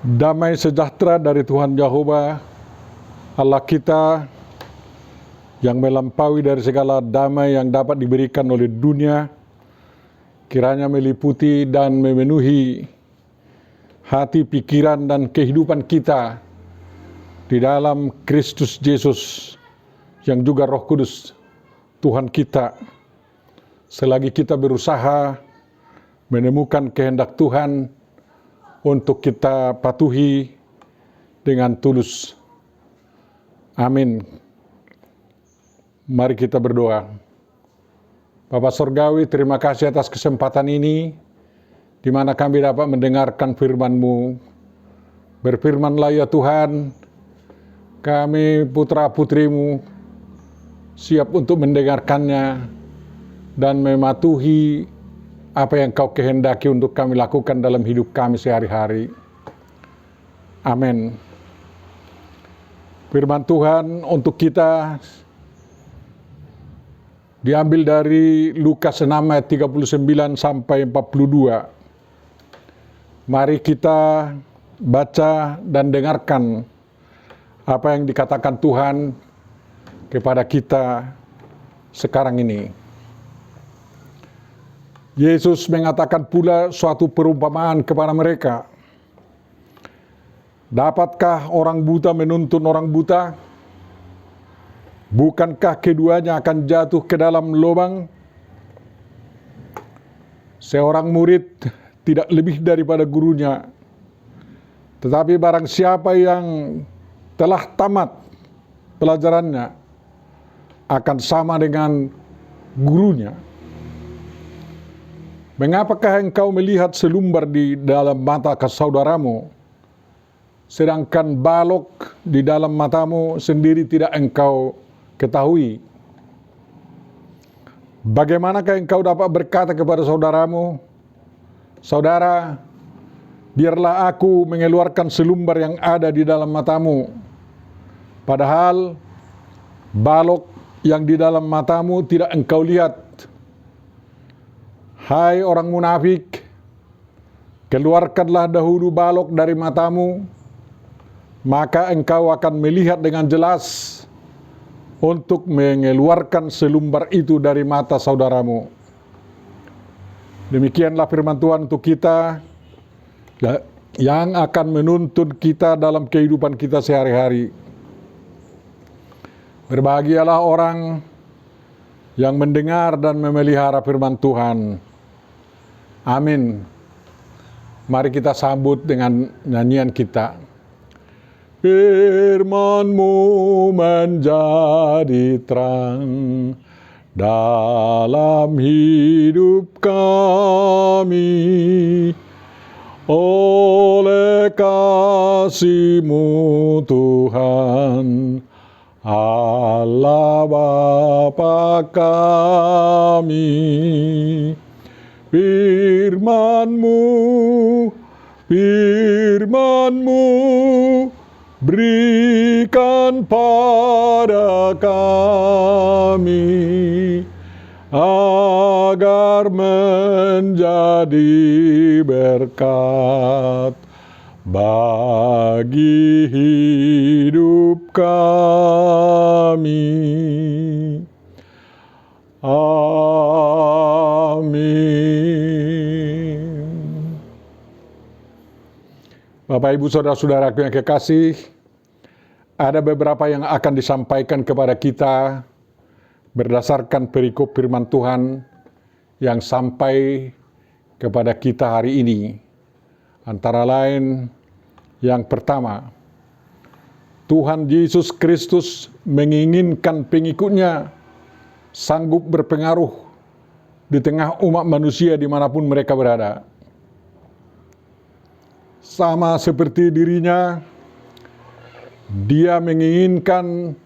Damai sejahtera dari Tuhan Yahova, Allah kita, yang melampaui dari segala damai yang dapat diberikan oleh dunia, kiranya meliputi dan memenuhi hati, pikiran, dan kehidupan kita di dalam Kristus Yesus, yang juga Roh Kudus, Tuhan kita, selagi kita berusaha menemukan kehendak Tuhan untuk kita patuhi dengan tulus. Amin. Mari kita berdoa. Bapa Sorgawi, terima kasih atas kesempatan ini, di mana kami dapat mendengarkan firman-Mu. Berfirmanlah ya Tuhan, kami putra-putrimu siap untuk mendengarkannya dan mematuhi apa yang Kau kehendaki untuk kami lakukan dalam hidup kami sehari-hari. Amin. Firman Tuhan untuk kita diambil dari Lukas 6 ayat 39 sampai 42. Mari kita baca dan dengarkan apa yang dikatakan Tuhan kepada kita sekarang ini. Yesus mengatakan pula suatu perumpamaan kepada mereka. Dapatkah orang buta menuntun orang buta? Bukankah keduanya akan jatuh ke dalam lubang? Seorang murid tidak lebih daripada gurunya. Tetapi barang siapa yang telah tamat pelajarannya akan sama dengan gurunya. Mengapakah engkau melihat selumbar di dalam mata saudaramu, sedangkan balok di dalam matamu sendiri tidak engkau ketahui? Bagaimanakah engkau dapat berkata kepada saudaramu, "Saudara, biarlah aku mengeluarkan selumbar yang ada di dalam matamu," padahal balok yang di dalam matamu tidak engkau lihat? Hai orang munafik, keluarkanlah dahulu balok dari matamu, maka engkau akan melihat dengan jelas untuk mengeluarkan selumbar itu dari mata saudaramu. Demikianlah firman Tuhan untuk kita, yang akan menuntun kita dalam kehidupan kita sehari-hari. Berbahagialah orang yang mendengar dan memelihara firman Tuhan. Amin. Mari kita sambut dengan nyanyian kita. Firman-Mu menjadi terang dalam hidup kami. Oleh kasih-Mu Tuhan, Allah Bapa kami. Firman-Mu berikan pada kami, agar menjadi berkat bagi hidup kami. Amin. Bapak, Ibu, Saudara-saudaraku yang kekasih, ada beberapa yang akan disampaikan kepada kita berdasarkan perikop firman Tuhan yang sampai kepada kita hari ini. Antara lain, yang pertama, Tuhan Yesus Kristus menginginkan pengikutnya sanggup berpengaruh di tengah umat manusia dimanapun mereka berada. Sama seperti dirinya, Dia menginginkan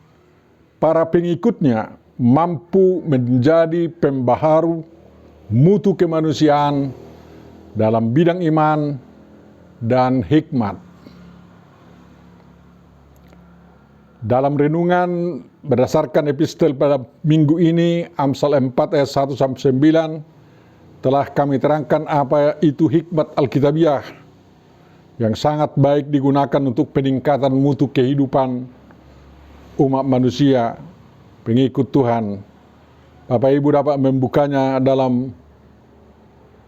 para pengikutnya mampu menjadi pembaharu mutu kemanusiaan dalam bidang iman dan hikmat. Dalam renungan berdasarkan epistel pada minggu ini, Amsal 4 ayat 1-9, telah kami terangkan apa itu hikmat Alkitabiah yang sangat baik digunakan untuk peningkatan mutu kehidupan umat manusia, pengikut Tuhan. Bapak Ibu dapat membukanya dalam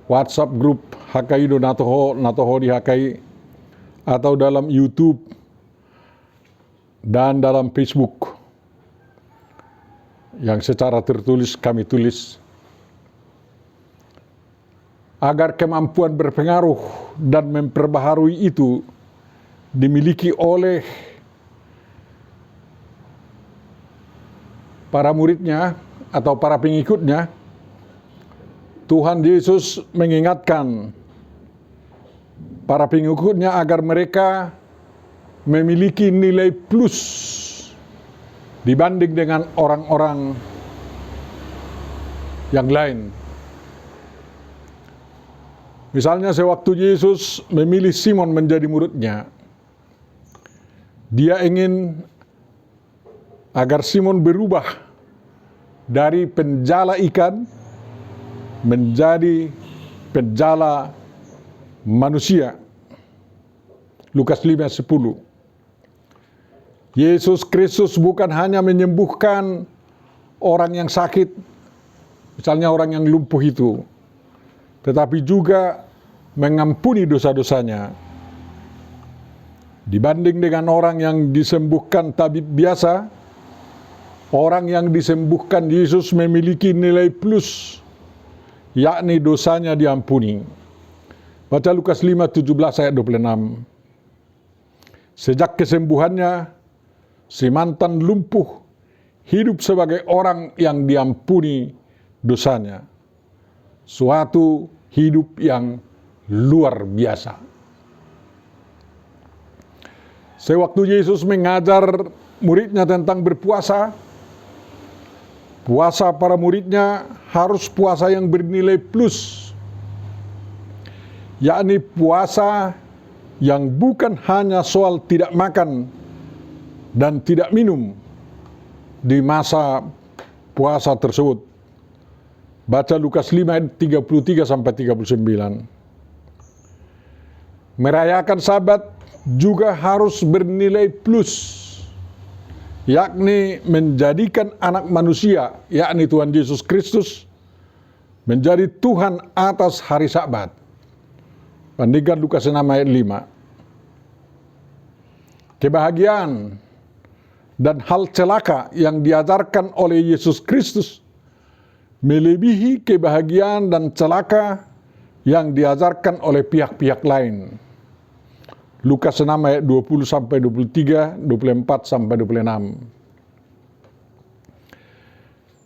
WhatsApp grup HKI Donatoho, Natoho di HKI, atau dalam YouTube dan dalam Facebook yang secara tertulis kami tulis. Agar kemampuan berpengaruh dan memperbaharui itu dimiliki oleh para muridnya atau para pengikutnya, Tuhan Yesus mengingatkan para pengikutnya agar mereka memiliki nilai plus dibanding dengan orang-orang yang lain. Misalnya sewaktu Yesus memilih Simon menjadi muridnya, dia ingin agar Simon berubah dari penjala ikan menjadi penjala manusia. Lukas 5:10. Yesus Kristus bukan hanya menyembuhkan orang yang sakit, misalnya orang yang lumpuh itu, tetapi juga mengampuni dosa-dosanya. Dibanding dengan orang yang disembuhkan tabib biasa, orang yang disembuhkan Yesus memiliki nilai plus, yakni dosanya diampuni. Baca Lukas 5:17 ayat 26. Sejak kesembuhannya, si mantan lumpuh hidup sebagai orang yang diampuni dosanya. Suatu hidup yang luar biasa. Sewaktu Yesus mengajar muridnya tentang berpuasa, puasa para muridnya harus puasa yang bernilai plus, yakni puasa yang bukan hanya soal tidak makan dan tidak minum di masa puasa tersebut. Baca Lukas 5 ayat 33-39. Merayakan Sabat juga harus bernilai plus, yakni menjadikan anak manusia, yakni Tuhan Yesus Kristus, menjadi Tuhan atas hari Sabat. Bandingkan Lukas 6 ayat 5. Kebahagiaan dan hal celaka yang diajarkan oleh Yesus Kristus melebihi kebahagiaan dan celaka yang diajarkan oleh pihak-pihak lain. Lukas 6 ayat 20-23, 24-26.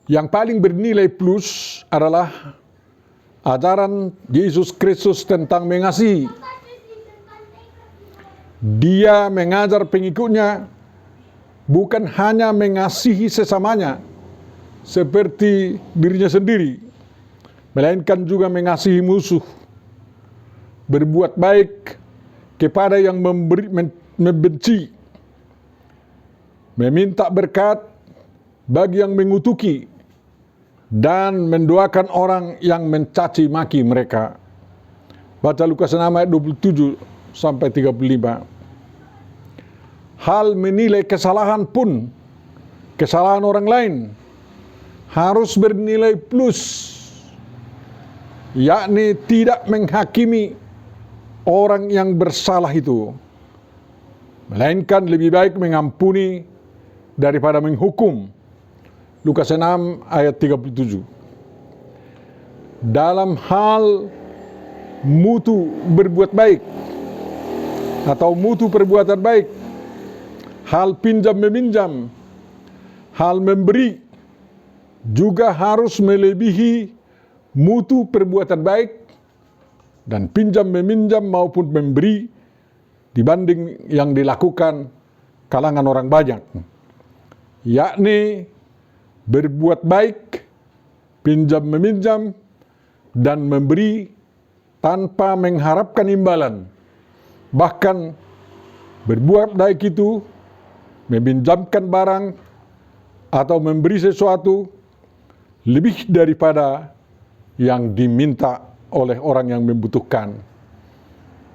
Yang paling bernilai plus adalah ajaran Yesus Kristus tentang mengasihi. Dia mengajar pengikutnya bukan hanya mengasihi sesamanya seperti dirinya sendiri, melainkan juga mengasihi musuh, berbuat baik kepada yang membenci, meminta berkat bagi yang mengutuki, dan mendoakan orang yang mencaci maki mereka. Baca Lukas 6 ayat 27-35. Hal menilai kesalahan pun, kesalahan orang lain, harus bernilai plus, yakni tidak menghakimi orang yang bersalah itu, melainkan lebih baik mengampuni daripada menghukum. Lukas 6 ayat 37. Dalam hal mutu berbuat baik atau mutu perbuatan baik, hal pinjam meminjam, hal memberi juga harus melebihi mutu perbuatan baik dan pinjam meminjam maupun memberi dibanding yang dilakukan kalangan orang banyak, yakni berbuat baik, pinjam meminjam, dan memberi tanpa mengharapkan imbalan. Bahkan berbuat baik itu meminjamkan barang atau memberi sesuatu lebih daripada yang diminta oleh orang yang membutuhkan.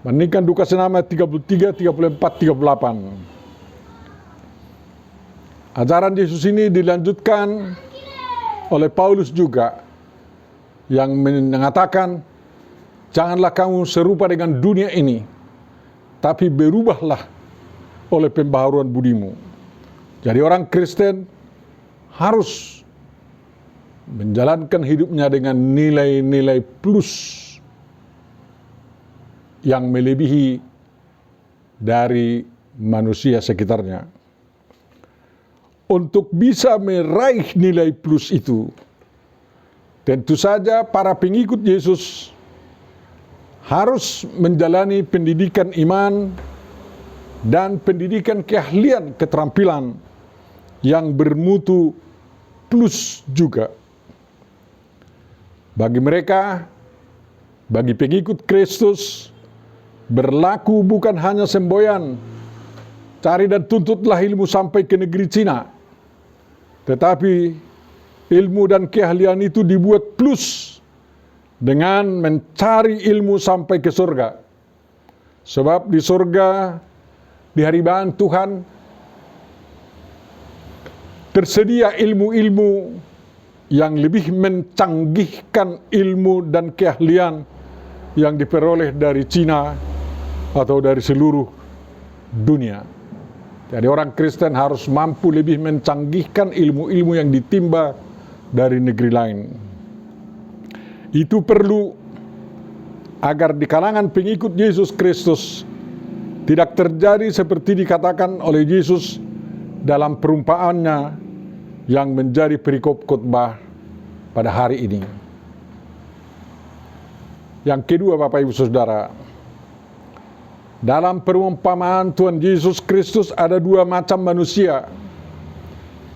Bandingkan Lukas 6 ayat 33, 34, 38. Ajaran Yesus ini dilanjutkan oleh Paulus juga, yang mengatakan, janganlah kamu serupa dengan dunia ini, tapi berubahlah oleh pembaharuan budimu. Jadi orang Kristen harus menjalankan hidupnya dengan nilai-nilai plus yang melebihi dari manusia sekitarnya. Untuk bisa meraih nilai plus itu, tentu saja para pengikut Yesus harus menjalani pendidikan iman dan pendidikan keahlian keterampilan yang bermutu plus juga. Bagi mereka, bagi pengikut Kristus, berlaku bukan hanya semboyan, cari dan tuntutlah ilmu sampai ke negeri Cina, tetapi ilmu dan keahlian itu dibuat plus dengan mencari ilmu sampai ke surga. Sebab di surga, di hadirat Tuhan, tersedia ilmu-ilmu yang lebih mencanggihkan ilmu dan keahlian yang diperoleh dari Cina atau dari seluruh dunia. Jadi orang Kristen harus mampu lebih mencanggihkan ilmu-ilmu yang ditimba dari negeri lain. Itu perlu agar di kalangan pengikut Yesus Kristus tidak terjadi seperti dikatakan oleh Yesus dalam perumpamaannya yang menjadi perikop khotbah pada hari ini. Yang kedua, Bapak Ibu Saudara, dalam perumpamaan Tuhan Yesus Kristus ada dua macam manusia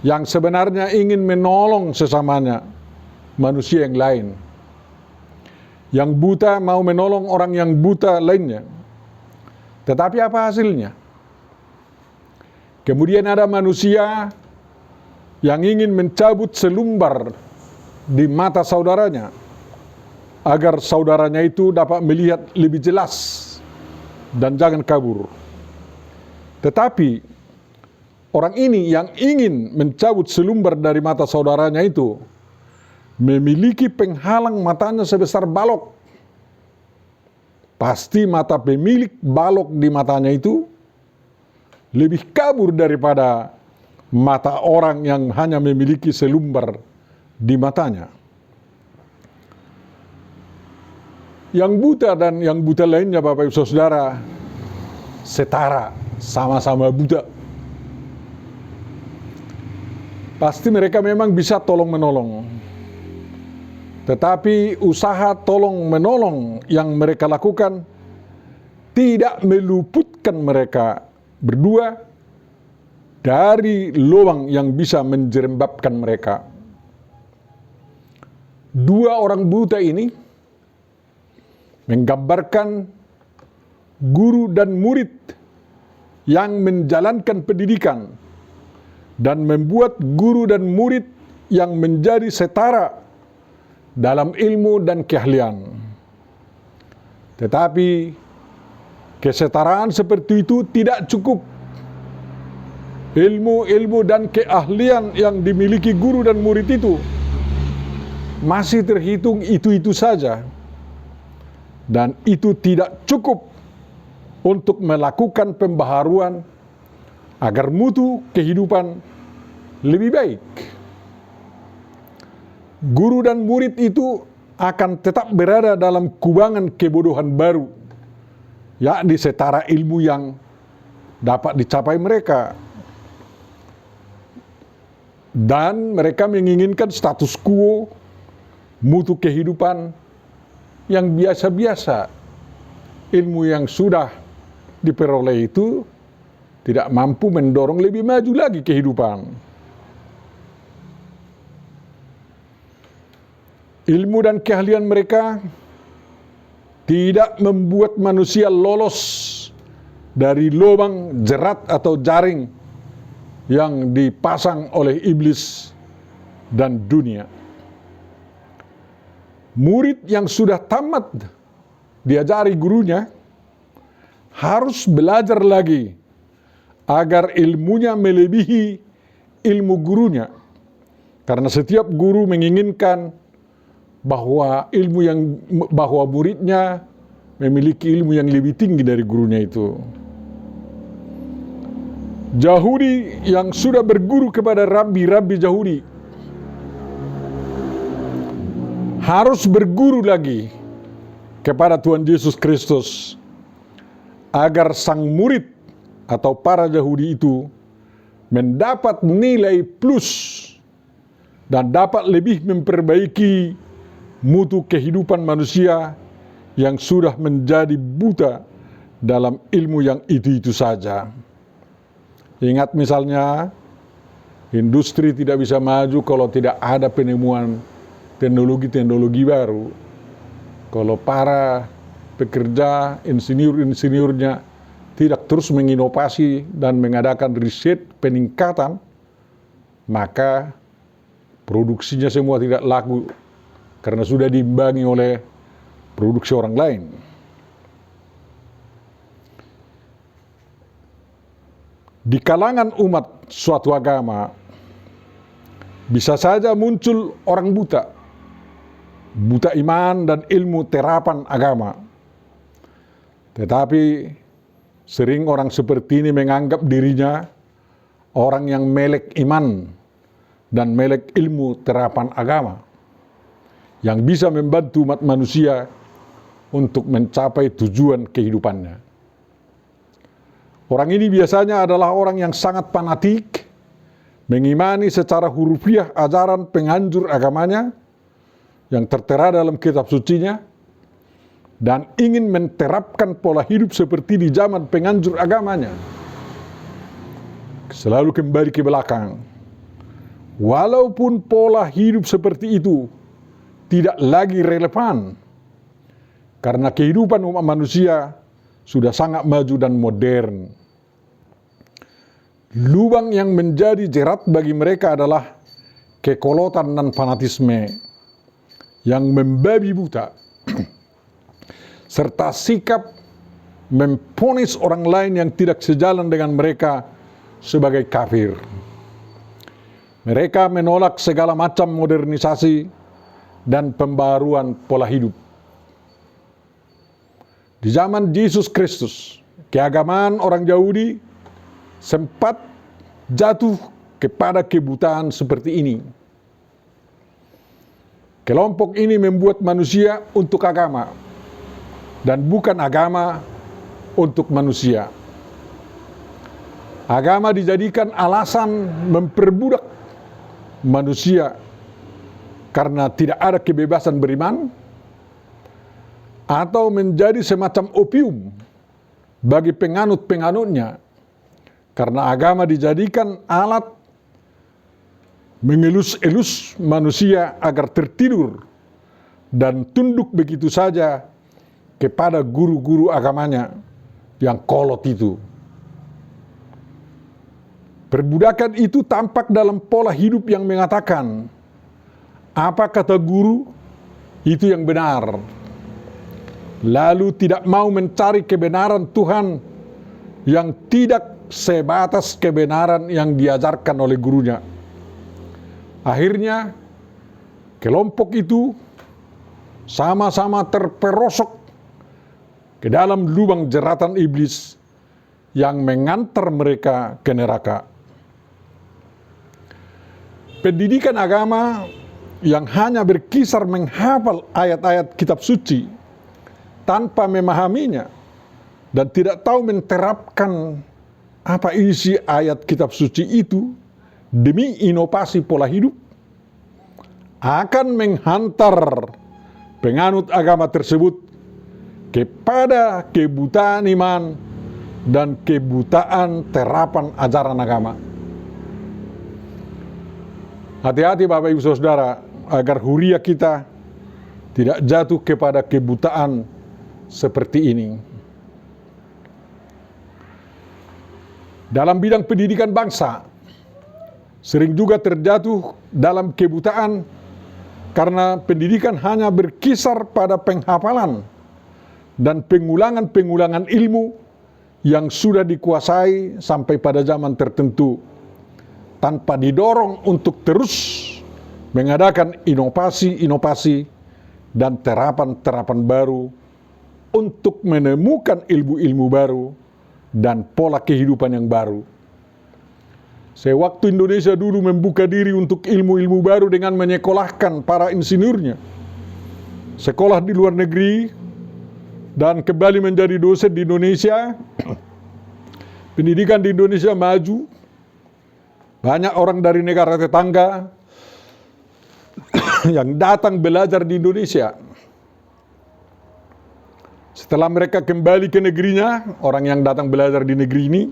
yang sebenarnya ingin menolong sesamanya, manusia yang lain. Yang buta mau menolong orang yang buta lainnya. Tetapi apa hasilnya? Kemudian ada manusia yang ingin mencabut selumbar di mata saudaranya, agar saudaranya itu dapat melihat lebih jelas dan jangan kabur. Tetapi orang ini yang ingin mencabut selumbar dari mata saudaranya itu memiliki penghalang matanya sebesar balok. Pasti mata pemilik balok di matanya itu lebih kabur daripada mata orang yang hanya memiliki selumbar di matanya. Yang buta dan yang buta lainnya, Bapak Ibu Saudara, setara, sama-sama buta. Pasti mereka memang bisa tolong-menolong. Tetapi usaha tolong-menolong yang mereka lakukan tidak meluputkan mereka berdua dari lubang yang bisa menjerembabkan mereka. Dua orang buta ini menggambarkan guru dan murid yang menjalankan pendidikan dan membuat guru dan murid yang menjadi setara dalam ilmu dan keahlian. Tetapi kesetaraan seperti itu tidak cukup. Ilmu-ilmu dan keahlian yang dimiliki guru dan murid itu masih terhitung itu-itu saja. Dan itu tidak cukup untuk melakukan pembaharuan agar mutu kehidupan lebih baik. Guru dan murid itu akan tetap berada dalam kubangan kebodohan baru, yakni setara ilmu yang dapat dicapai mereka. Dan mereka menginginkan status quo, mutu kehidupan yang biasa-biasa. Ilmu yang sudah diperoleh itu tidak mampu mendorong lebih maju lagi kehidupan. Ilmu dan keahlian mereka tidak membuat manusia lolos dari lubang jerat atau jaring yang dipasang oleh iblis dan dunia. Murid yang sudah tamat diajari gurunya harus belajar lagi agar ilmunya melebihi ilmu gurunya. Karena setiap guru menginginkan bahwa muridnya memiliki ilmu yang lebih tinggi dari gurunya itu. Yahudi yang sudah berguru kepada rabbi Yahudi harus berguru lagi kepada Tuhan Yesus Kristus agar sang murid atau para Yahudi itu mendapat nilai plus dan dapat lebih memperbaiki mutu kehidupan manusia yang sudah menjadi buta dalam ilmu yang itu-itu saja. Ingat misalnya, industri tidak bisa maju kalau tidak ada penemuan teknologi-teknologi baru. Kalau para pekerja, insinyur-insinyurnya tidak terus menginovasi dan mengadakan riset peningkatan, maka produksinya semua tidak laku karena sudah diimbangi oleh produksi orang lain. Di kalangan umat suatu agama bisa saja muncul orang buta iman dan ilmu terapan agama. Tetapi sering orang seperti ini menganggap dirinya orang yang melek iman dan melek ilmu terapan agama, yang bisa membantu umat manusia untuk mencapai tujuan kehidupannya. Orang ini biasanya adalah orang yang sangat fanatik, mengimani secara hurufiah ajaran penganjur agamanya yang tertera dalam kitab sucinya, dan ingin menerapkan pola hidup seperti di zaman penganjur agamanya. Selalu kembali ke belakang. Walaupun pola hidup seperti itu tidak lagi relevan, karena kehidupan umat manusia sudah sangat maju dan modern. Lubang yang menjadi jerat bagi mereka adalah kekolotan dan fanatisme yang membabi buta, serta sikap memvonis orang lain yang tidak sejalan dengan mereka sebagai kafir. Mereka menolak segala macam modernisasi dan pembaruan pola hidup. Di zaman Yesus Kristus, keagamaan orang Yahudi sempat jatuh kepada kebutaan seperti ini. Kelompok ini membuat manusia untuk agama dan bukan agama untuk manusia. Agama dijadikan alasan memperbudak manusia karena tidak ada kebebasan beriman, atau menjadi semacam opium bagi penganut-penganutnya, karena agama dijadikan alat mengelus-elus manusia agar tertidur dan tunduk begitu saja kepada guru-guru agamanya yang kolot itu. Perbudakan itu tampak dalam pola hidup yang mengatakan, apa kata guru, itu yang benar. Lalu tidak mau mencari kebenaran Tuhan yang tidak sebatas kebenaran yang diajarkan oleh gurunya. Akhirnya, kelompok itu sama-sama terperosok ke dalam lubang jeratan iblis yang mengantar mereka ke neraka. Pendidikan agama yang hanya berkisar menghafal ayat-ayat kitab suci tanpa memahaminya dan tidak tahu menerapkan apa isi ayat kitab suci itu demi inovasi pola hidup, akan menghantar penganut agama tersebut kepada kebutaan iman dan kebutaan terapan ajaran agama. Hati-hati Bapak Ibu Saudara, agar huria kita tidak jatuh kepada kebutaan seperti ini. Dalam bidang pendidikan bangsa, sering juga terjatuh dalam kebutaan karena pendidikan hanya berkisar pada penghafalan dan pengulangan-pengulangan ilmu yang sudah dikuasai sampai pada zaman tertentu, tanpa didorong untuk terus mengadakan inovasi-inovasi dan terapan-terapan baru untuk menemukan ilmu-ilmu baru dan pola kehidupan yang baru. Sewaktu Indonesia dulu membuka diri untuk ilmu-ilmu baru dengan menyekolahkan para insinyurnya, sekolah di luar negeri, dan kembali menjadi dosen di Indonesia, pendidikan di Indonesia maju. Banyak orang dari negara tetangga yang datang belajar di Indonesia. Setelah mereka kembali ke negerinya, orang yang datang belajar di negeri ini,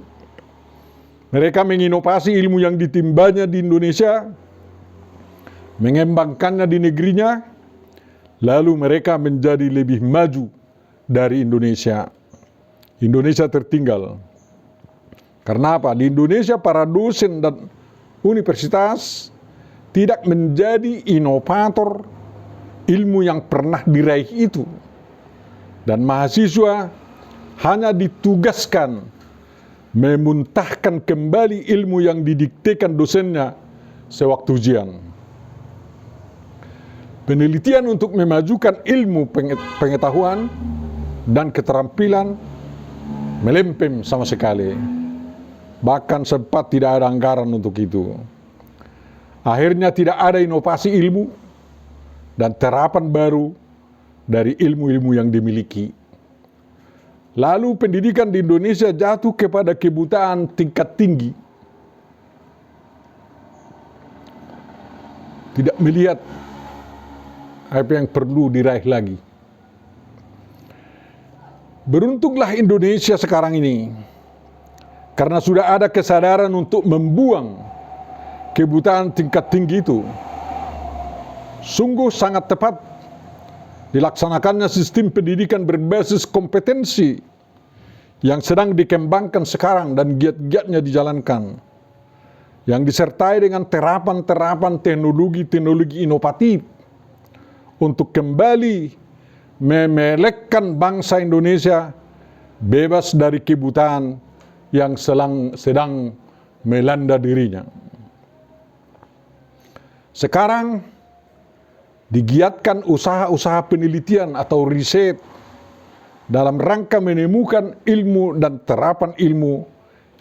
mereka menginovasi ilmu yang ditimbanya di Indonesia, mengembangkannya di negerinya, lalu mereka menjadi lebih maju dari Indonesia. Indonesia tertinggal. Karena apa? Di Indonesia para dosen dan universitas tidak menjadi inovator ilmu yang pernah diraih itu. Dan mahasiswa hanya ditugaskan memuntahkan kembali ilmu yang didiktekan dosennya sewaktu ujian. Penelitian untuk memajukan ilmu pengetahuan dan keterampilan melempem sama sekali. Bahkan sempat tidak ada anggaran untuk itu. Akhirnya tidak ada inovasi ilmu dan terapan baru dari ilmu-ilmu yang dimiliki. Lalu pendidikan di Indonesia jatuh kepada kebutaan tingkat tinggi. Tidak melihat apa yang perlu diraih lagi. Beruntunglah Indonesia sekarang ini, karena sudah ada kesadaran untuk membuang kebutaan tingkat tinggi itu. Sungguh sangat tepat dilaksanakannya sistem pendidikan berbasis kompetensi yang sedang dikembangkan sekarang dan giat-giatnya dijalankan, yang disertai dengan terapan-terapan teknologi-teknologi inovatif untuk kembali memelekkan bangsa Indonesia bebas dari kebutaan yang sedang melanda dirinya. Sekarang digiatkan usaha-usaha penelitian atau riset dalam rangka menemukan ilmu dan terapan ilmu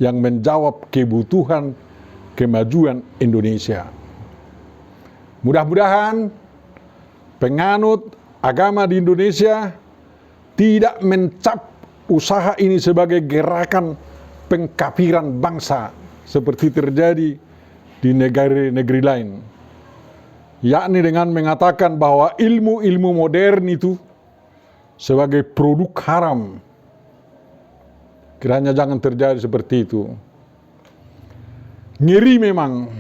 yang menjawab kebutuhan kemajuan Indonesia. Mudah-mudahan penganut agama di Indonesia tidak mencap usaha ini sebagai gerakan pengkafiran bangsa seperti terjadi di negeri-negeri lain, yakni dengan mengatakan bahwa ilmu-ilmu modern itu sebagai produk haram. Kiranya jangan terjadi seperti itu. Ngeri memang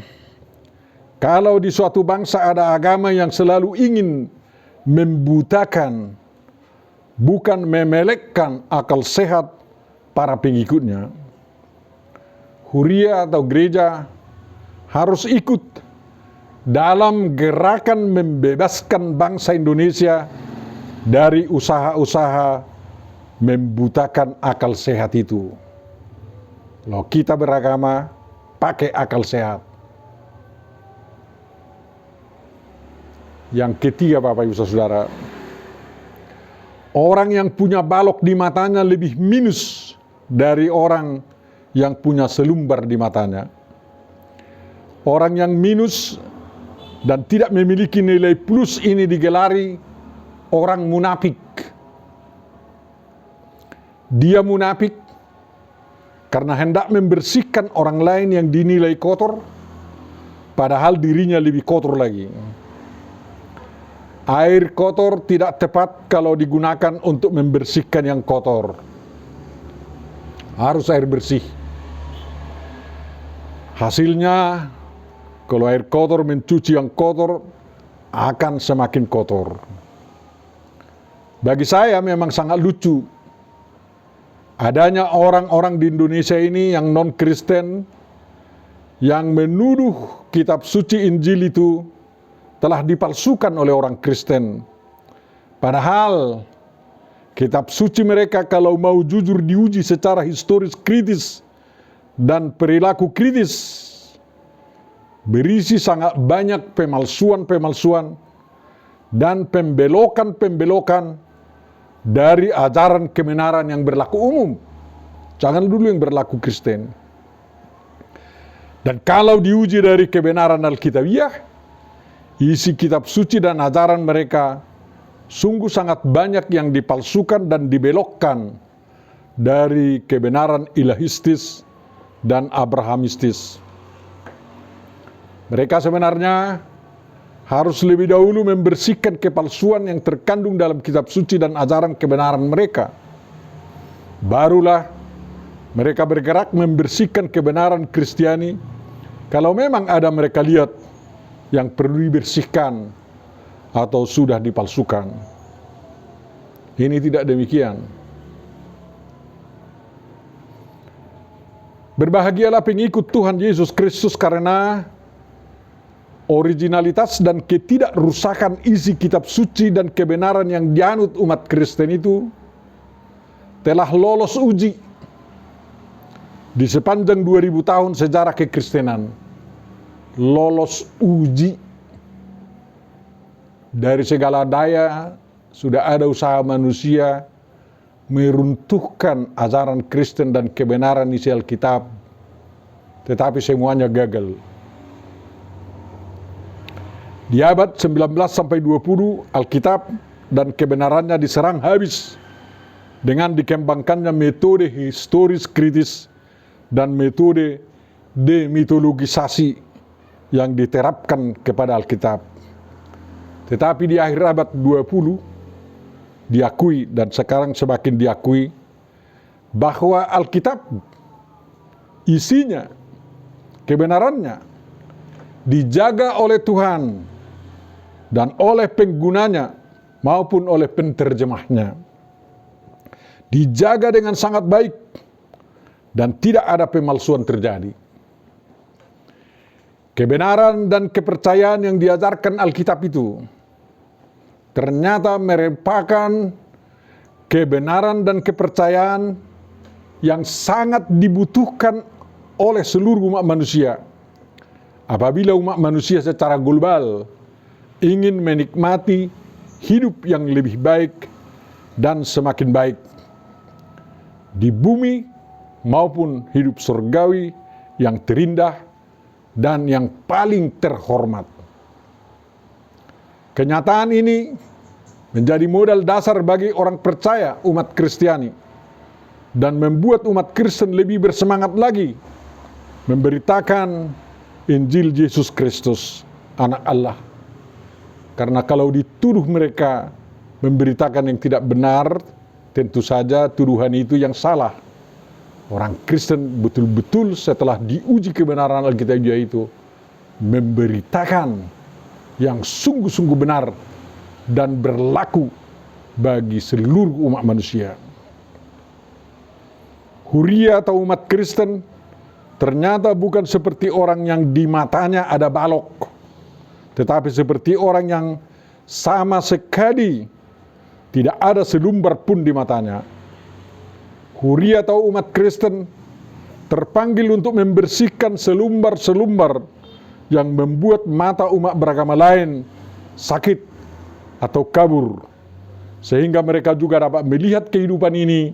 kalau di suatu bangsa ada agama yang selalu ingin membutakan, bukan memelekkan akal sehat para pengikutnya. Huria atau gereja harus ikut dalam gerakan membebaskan bangsa Indonesia dari usaha-usaha membutakan akal sehat itu. Kalau kita beragama, pakai akal sehat. Yang ketiga, Bapak Ibu Saudara, orang yang punya balok di matanya lebih minus dari orang yang punya selumbar di matanya. Orang yang minus dan tidak memiliki nilai plus ini digelari orang munafik. Dia munafik karena hendak membersihkan orang lain yang dinilai kotor, padahal dirinya lebih kotor lagi. Air kotor tidak tepat kalau digunakan untuk membersihkan yang kotor. Harus air bersih. Hasilnya, kalau air kotor mencuci yang kotor, akan semakin kotor. Bagi saya memang sangat lucu adanya orang-orang di Indonesia ini yang non-Kristen yang menuduh kitab suci Injil itu telah dipalsukan oleh orang Kristen. Padahal Kitab suci mereka kalau mau jujur diuji secara historis kritis dan perilaku kritis, berisi sangat banyak pemalsuan-pemalsuan dan pembelokan-pembelokan dari ajaran kebenaran yang berlaku umum. Jangan dulu yang berlaku Kristen. Dan kalau diuji dari kebenaran Alkitabiah, isi kitab suci dan ajaran mereka sungguh sangat banyak yang dipalsukan dan dibelokkan dari kebenaran ilahistis dan abrahamistis. Mereka sebenarnya harus lebih dahulu membersihkan kepalsuan yang terkandung dalam kitab suci dan ajaran kebenaran mereka. Barulah mereka bergerak membersihkan kebenaran Kristiani kalau memang ada mereka lihat yang perlu dibersihkan atau sudah dipalsukan. Ini tidak demikian. Berbahagialah pengikut Tuhan Yesus Kristus karena originalitas dan ketidakrusakan isi kitab suci dan kebenaran yang dianut umat Kristen itu telah lolos uji di sepanjang 2000 tahun sejarah kekristenan. Lolos uji. Dari segala daya sudah ada usaha manusia meruntuhkan ajaran Kristen dan kebenaran isi Alkitab, tetapi semuanya gagal. Di abad 19 sampai 20 Alkitab dan kebenarannya diserang habis dengan dikembangkannya metode historis kritis dan metode demitologisasi yang diterapkan kepada Alkitab. Tetapi di akhir abad 20 diakui dan sekarang semakin diakui bahwa Alkitab isinya, kebenarannya dijaga oleh Tuhan dan oleh penggunanya maupun oleh penterjemahnya. Dijaga dengan sangat baik dan tidak ada pemalsuan terjadi. Kebenaran dan kepercayaan yang diajarkan Alkitab itu ternyata merupakan kebenaran dan kepercayaan yang sangat dibutuhkan oleh seluruh umat manusia. Apabila umat manusia secara global ingin menikmati hidup yang lebih baik dan semakin baik di bumi maupun hidup surgawi yang terindah dan yang paling terhormat. Kenyataan ini menjadi modal dasar bagi orang percaya umat Kristiani dan membuat umat Kristen lebih bersemangat lagi memberitakan Injil Yesus Kristus, Anak Allah. Karena kalau dituduh mereka memberitakan yang tidak benar, tentu saja tuduhan itu yang salah. Orang Kristen betul-betul setelah diuji kebenaran Alkitabiah itu memberitakan yang sungguh-sungguh benar dan berlaku bagi seluruh umat manusia. Huria atau umat Kristen ternyata bukan seperti orang yang di matanya ada balok, tetapi seperti orang yang sama sekali tidak ada selumbar pun di matanya. Huria atau umat Kristen terpanggil untuk membersihkan selumbar-selumbar yang membuat mata umat beragama lain sakit atau kabur, sehingga mereka juga dapat melihat kehidupan ini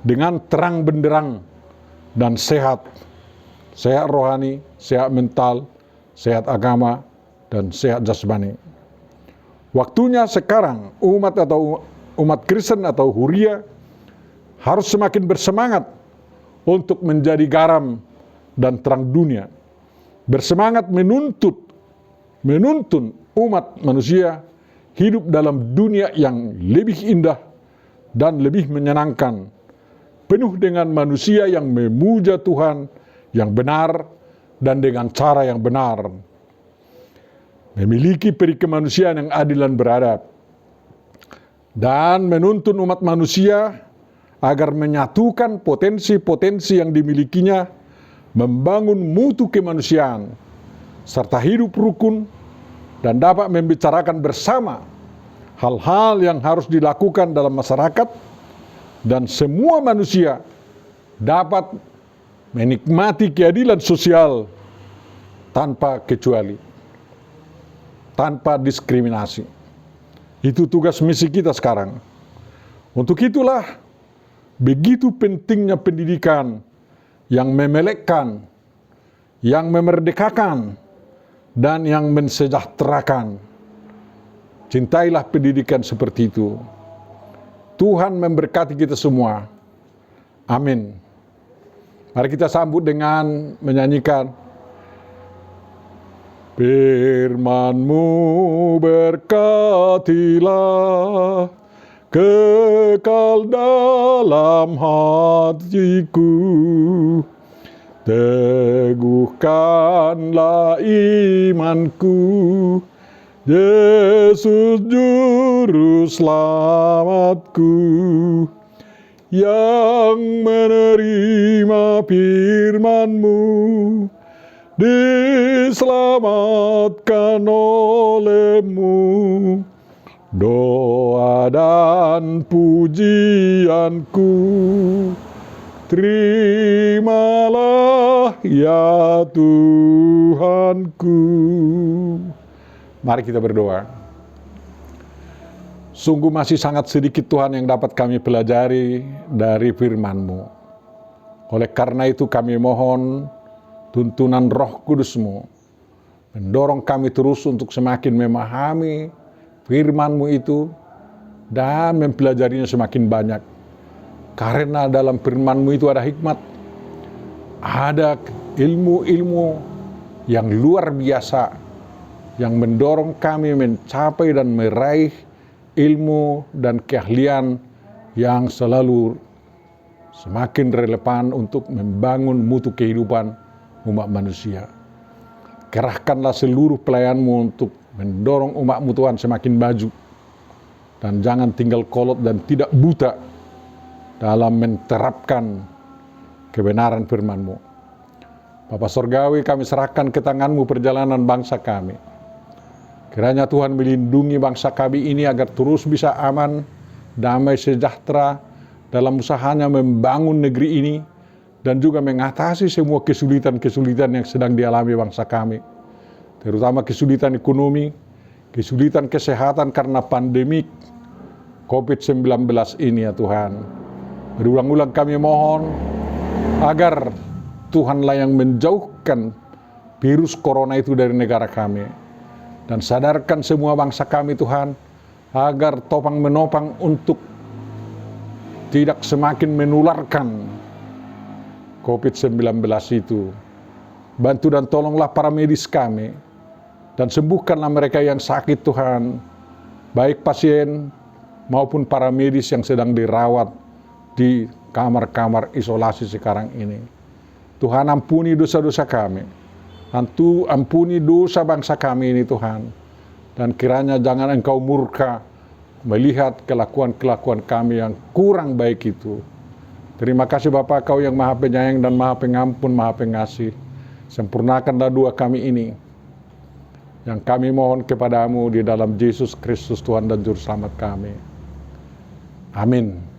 dengan terang benderang dan sehat. Sehat rohani, sehat mental, sehat agama, dan sehat jasmani. Waktunya sekarang umat Kristen atau Huria harus semakin bersemangat untuk menjadi garam dan terang dunia. Bersemangat menuntun umat manusia hidup dalam dunia yang lebih indah dan lebih menyenangkan, penuh dengan manusia yang memuja Tuhan yang benar dan dengan cara yang benar, memiliki peri kemanusiaan yang adil dan beradab, dan menuntun umat manusia agar menyatukan potensi-potensi yang dimilikinya, membangun mutu kemanusiaan, serta hidup rukun dan dapat membicarakan bersama hal-hal yang harus dilakukan dalam masyarakat, dan semua manusia dapat menikmati keadilan sosial tanpa kecuali, tanpa diskriminasi. Itu tugas misi kita sekarang. Untuk itulah begitu pentingnya pendidikan yang memelekkan, yang memerdekakan, dan yang mensejahterakan. Cintailah pendidikan seperti itu. Tuhan memberkati kita semua. Amin. Mari kita sambut dengan menyanyikan Firman-Mu berkatilah kekal dalam hatiku, teguhkanlah imanku, Yesus juru selamatku, yang menerima firman-Mu diselamatkan oleh-Mu. Doa dan pujianku terimalah ya Tuhanku. Mari kita berdoa. Sungguh masih sangat sedikit Tuhan yang dapat kami pelajari dari firman-Mu. Oleh karena itu kami mohon tuntunan Roh Kudus-Mu mendorong kami terus untuk semakin memahami firman-Mu itu dan mempelajarinya semakin banyak. Karena dalam firman-Mu itu ada hikmat, ada ilmu-ilmu yang luar biasa yang mendorong kami mencapai dan meraih ilmu dan keahlian yang selalu semakin relevan untuk membangun mutu kehidupan umat manusia. Kerahkanlah seluruh pelayan-Mu untuk mendorong umat-Mu Tuhan semakin maju, dan jangan tinggal kolot dan tidak buta dalam menerapkan kebenaran firman-Mu. Bapa Sorgawi, kami serahkan ke tangan-Mu perjalanan bangsa kami. Kiranya Tuhan melindungi bangsa kami ini agar terus bisa aman, damai, sejahtera dalam usahanya membangun negeri ini, dan juga mengatasi semua kesulitan-kesulitan yang sedang dialami bangsa kami, terutama kesulitan ekonomi, kesulitan kesehatan karena pandemik COVID-19 ini ya Tuhan. Berulang-ulang kami mohon agar Tuhanlah yang menjauhkan virus corona itu dari negara kami. Dan sadarkan semua bangsa kami Tuhan, agar topang menopang untuk tidak semakin menularkan COVID-19 itu. Bantu dan tolonglah para medis kami, dan sembuhkanlah mereka yang sakit Tuhan, baik pasien maupun para medis yang sedang dirawat di kamar-kamar isolasi sekarang ini. Tuhan, ampuni dosa-dosa kami. Ampuni dosa bangsa kami ini Tuhan. Dan kiranya jangan Engkau murka melihat kelakuan-kelakuan kami yang kurang baik itu. Terima kasih Bapa, Kau yang Maha Penyayang dan Maha Pengampun, Maha Pengasih. Sempurnakanlah doa kami ini, yang kami mohon kepadamu di dalam Yesus Kristus Tuhan dan Juru Selamat kami. Amin.